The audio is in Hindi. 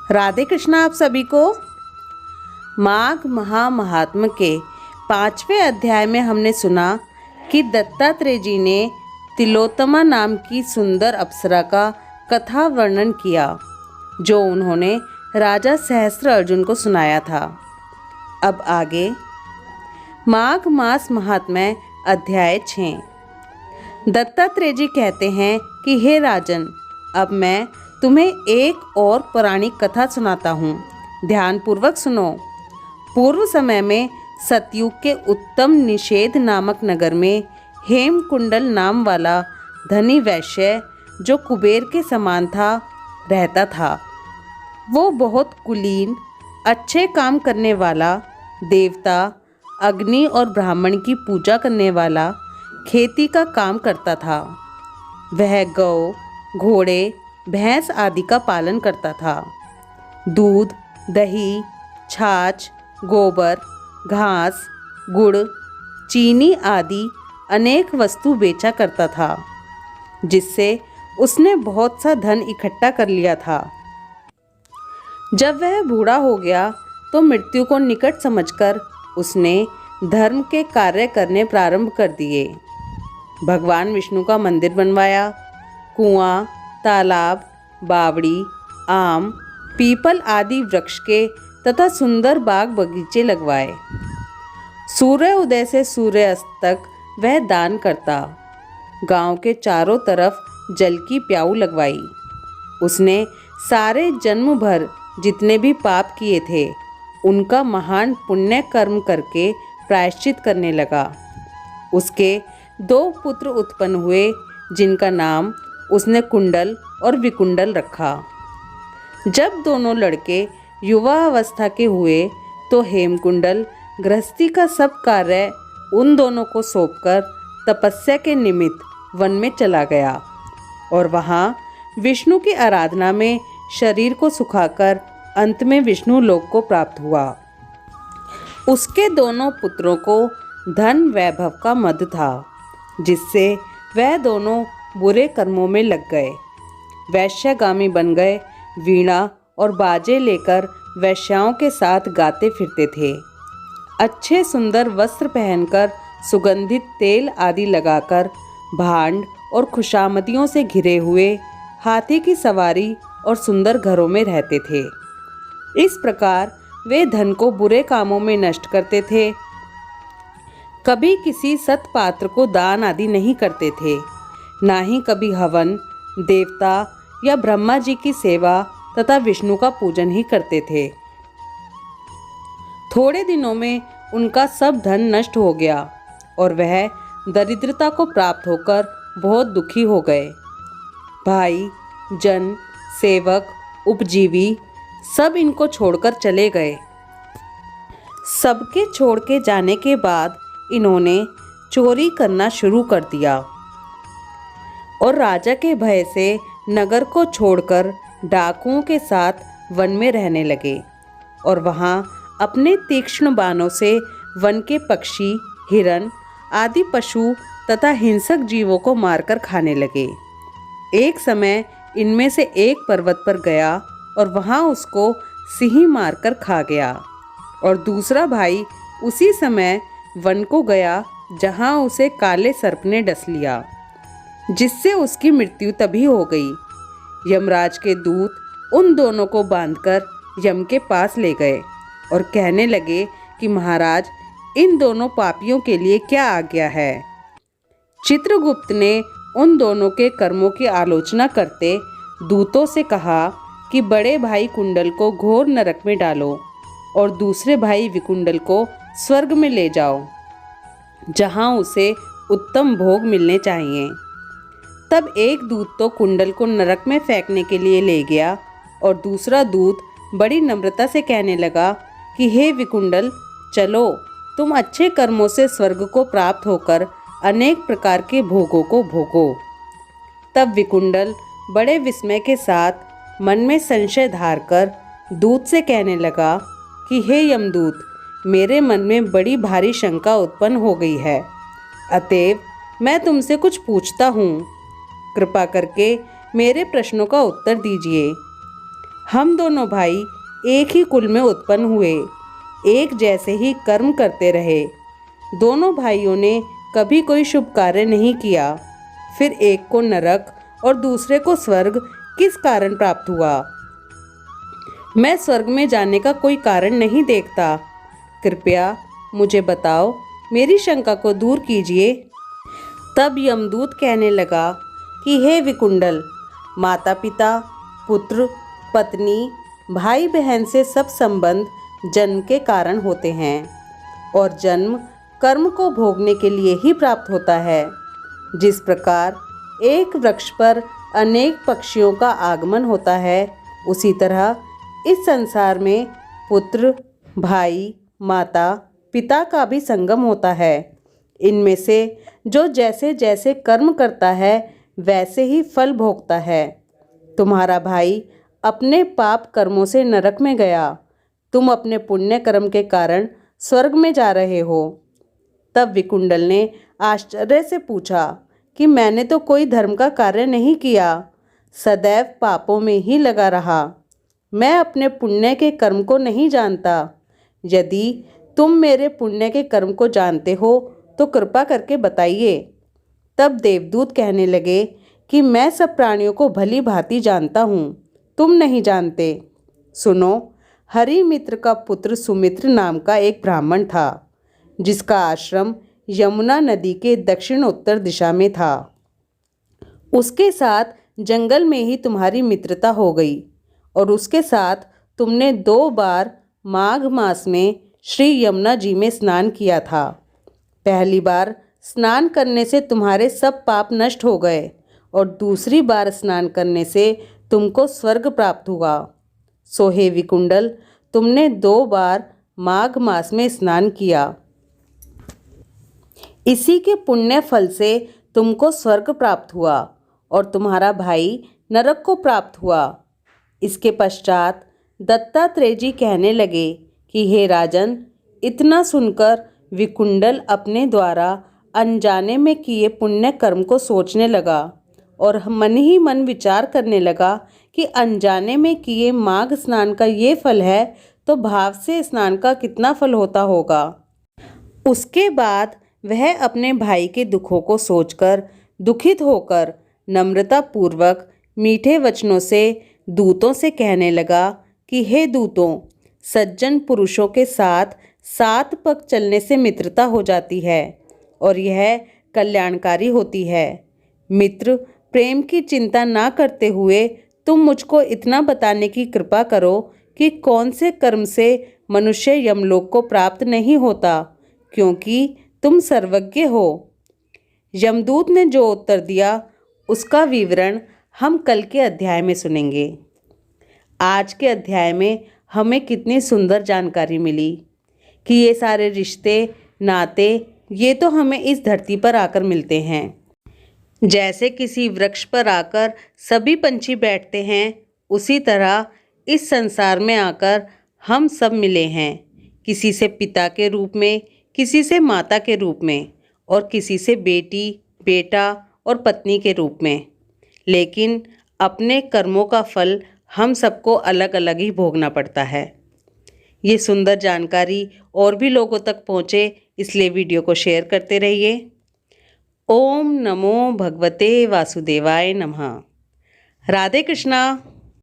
राधे कृष्णा आप सभी को। माघ महात्म्य के 5वें अध्याय में हमने सुना कि दत्तात्रेय जी ने तिलोत्तमा नाम की सुंदर अप्सरा का कथा वर्णन किया, जो उन्होंने राजा सहस्त्र अर्जुन को सुनाया था। अब आगे माघ मास महात्म्य अध्याय 6। दत्तात्रेय जी कहते हैं कि हे राजन, अब मैं तुम्हें एक और पौराणिक कथा सुनाता हूँ, ध्यानपूर्वक सुनो। पूर्व समय में सतयुग के उत्तम निषेध नामक नगर में हेमकुंडल नाम वाला धनी वैश्य, जो कुबेर के समान था, रहता था। वो बहुत कुलीन, अच्छे काम करने वाला, देवता, अग्नि और ब्राह्मण की पूजा करने वाला, खेती का काम करता था। वह गौ, घोड़े, भैंस आदि का पालन करता था। दूध, दही, छाछ, गोबर, घास, गुड़, चीनी आदि अनेक वस्तु बेचा करता था, जिससे उसने बहुत सा धन इकट्ठा कर लिया था। जब वह बूढ़ा हो गया तो मृत्यु को निकट समझकर उसने धर्म के कार्य करने प्रारंभ कर दिए। भगवान विष्णु का मंदिर बनवाया, कुआं, तालाब, बावड़ी, आम, पीपल आदि वृक्ष के तथा सुंदर बाग बगीचे लगवाए। सूर्य उदय से सूर्य अस्त तक वह दान करता। गांव के चारों तरफ जल की प्याऊ लगवाई। उसने सारे जन्म भर जितने भी पाप किए थे, उनका महान पुण्य कर्म करके प्रायश्चित करने लगा। उसके 2 पुत्र उत्पन्न हुए, जिनका नाम उसने कुंडल और विकुंडल रखा। जब दोनों लड़के युवा अवस्था के हुए तो हेमकुंडल गृहस्थी का सब कार्य उन दोनों को सौंपकर तपस्या के निमित्त वन में चला गया और वहाँ विष्णु की आराधना में शरीर को सुखाकर अंत में विष्णु लोक को प्राप्त हुआ। उसके दोनों पुत्रों को धन वैभव का मद था, जिससे वह दोनों बुरे कर्मों में लग गए। वैश्यगामी बन गए, वीणा और बाजे लेकर वैश्याओं के साथ गाते फिरते थे। अच्छे सुंदर वस्त्र पहनकर, सुगंधित तेल आदि लगाकर, भांड और खुशामदियों से घिरे हुए हाथी की सवारी और सुंदर घरों में रहते थे। इस प्रकार वे धन को बुरे कामों में नष्ट करते थे। कभी किसी सत्पात्र को दान आदि नहीं करते थे, ना ही कभी हवन, देवता या ब्रह्मा जी की सेवा तथा विष्णु का पूजन ही करते थे। थोड़े दिनों में उनका सब धन नष्ट हो गया और वह दरिद्रता को प्राप्त होकर बहुत दुखी हो गए। भाई, जन, सेवक, उपजीवी सब इनको छोड़कर चले गए। सबके छोड़ के जाने के बाद इन्होंने चोरी करना शुरू कर दिया और राजा के भय से नगर को छोड़कर डाकुओं के साथ वन में रहने लगे और वहाँ अपने तीक्ष्ण बाणों से वन के पक्षी, हिरन आदि पशु तथा हिंसक जीवों को मारकर खाने लगे। एक समय इनमें से एक पर्वत पर गया और वहाँ उसको सिंह मारकर खा गया और दूसरा भाई उसी समय वन को गया, जहाँ उसे काले सर्प ने डस लिया, जिससे उसकी मृत्यु तभी हो गई। यमराज के दूत उन दोनों को बांधकर यम के पास ले गए और कहने लगे कि महाराज, इन दोनों पापियों के लिए क्या आज्ञा है। चित्रगुप्त ने उन दोनों के कर्मों की आलोचना करते दूतों से कहा कि बड़े भाई कुंडल को घोर नरक में डालो और दूसरे भाई विकुंडल को स्वर्ग में ले जाओ, जहाँ उसे उत्तम भोग मिलने चाहिए। तब एक दूत तो कुंडल को नरक में फेंकने के लिए ले गया और दूसरा दूत बड़ी नम्रता से कहने लगा कि हे विकुंडल, चलो, तुम अच्छे कर्मों से स्वर्ग को प्राप्त होकर अनेक प्रकार के भोगों को भोगो। तब विकुंडल बड़े विस्मय के साथ मन में संशय धारकर दूत से कहने लगा कि हे यमदूत, मेरे मन में बड़ी भारी शंका उत्पन्न हो गई है, अतएव मैं तुमसे कुछ पूछता हूँ। कृपा करके मेरे प्रश्नों का उत्तर दीजिए। हम दोनों भाई एक ही कुल में उत्पन्न हुए, एक जैसे ही कर्म करते रहे। दोनों भाइयों ने कभी कोई शुभ कार्य नहीं किया। फिर एक को नरक और दूसरे को स्वर्ग किस कारण प्राप्त हुआ? मैं स्वर्ग में जाने का कोई कारण नहीं देखता। कृपया मुझे बताओ, मेरी शंका को दूर कीजिए। तब यमदूत कहने लगा कि हे विकुंडल, माता पिता, पुत्र, पत्नी, भाई बहन से सब संबंध जन्म के कारण होते हैं और जन्म कर्म को भोगने के लिए ही प्राप्त होता है। जिस प्रकार एक वृक्ष पर अनेक पक्षियों का आगमन होता है, उसी तरह इस संसार में पुत्र, भाई, माता, पिता का भी संगम होता है। इनमें से जो जैसे जैसे कर्म करता है वैसे ही फल भोगता है। तुम्हारा भाई अपने पाप कर्मों से नरक में गया, तुम अपने पुण्य कर्म के कारण स्वर्ग में जा रहे हो। तब विकुंडल ने आश्चर्य से पूछा कि मैंने तो कोई धर्म का कार्य नहीं किया, सदैव पापों में ही लगा रहा। मैं अपने पुण्य के कर्म को नहीं जानता। यदि तुम मेरे पुण्य के कर्म को जानते हो तो कृपा करके बताइए। तब देवदूत कहने लगे कि मैं सब प्राणियों को भली भांति जानता हूँ, तुम नहीं जानते। सुनो, हरिमित्र का पुत्र सुमित्र नाम का एक ब्राह्मण था, जिसका आश्रम यमुना नदी के दक्षिणोत्तर दिशा में था। उसके साथ जंगल में ही तुम्हारी मित्रता हो गई और उसके साथ तुमने 2 बार माघ मास में श्री यमुना जी में स्नान किया था। पहली बार स्नान करने से तुम्हारे सब पाप नष्ट हो गए और दूसरी बार स्नान करने से तुमको स्वर्ग प्राप्त हुआ। सो हे विकुंडल, तुमने 2 बार माघ मास में स्नान किया। इसी के पुण्य फल से तुमको स्वर्ग प्राप्त हुआ और तुम्हारा भाई नरक को प्राप्त हुआ। इसके पश्चात दत्तात्रेय जी कहने लगे कि हे राजन, इतना सुनकर विकुंडल अपने द्वारा अनजाने में किए पुण्य कर्म को सोचने लगा और मन ही मन विचार करने लगा कि अनजाने में किए माघ स्नान का ये फल है तो भाव से स्नान का कितना फल होता होगा। उसके बाद वह अपने भाई के दुखों को सोचकर दुखित होकर नम्रता पूर्वक मीठे वचनों से दूतों से कहने लगा कि हे दूतों, सज्जन पुरुषों के साथ 7 पग चलने से मित्रता हो जाती है और यह कल्याणकारी होती है। मित्र, प्रेम की चिंता ना करते हुए तुम मुझको इतना बताने की कृपा करो कि कौन से कर्म से मनुष्य यमलोक को प्राप्त नहीं होता, क्योंकि तुम सर्वज्ञ हो। यमदूत ने जो उत्तर दिया उसका विवरण हम कल के अध्याय में सुनेंगे। आज के अध्याय में हमें कितनी सुंदर जानकारी मिली कि ये सारे रिश्ते नाते ये तो हमें इस धरती पर आकर मिलते हैं। जैसे किसी वृक्ष पर आकर सभी पंछी बैठते हैं, उसी तरह इस संसार में आकर हम सब मिले हैं, किसी से पिता के रूप में, किसी से माता के रूप में और किसी से बेटी, बेटा और पत्नी के रूप में। लेकिन अपने कर्मों का फल हम सबको अलग अलग ही भोगना पड़ता है। ये सुंदर जानकारी और भी लोगों तक पहुँचे, इसलिए वीडियो को शेयर करते रहिए। ओम नमो भगवते वासुदेवाय नमः। राधे कृष्णा।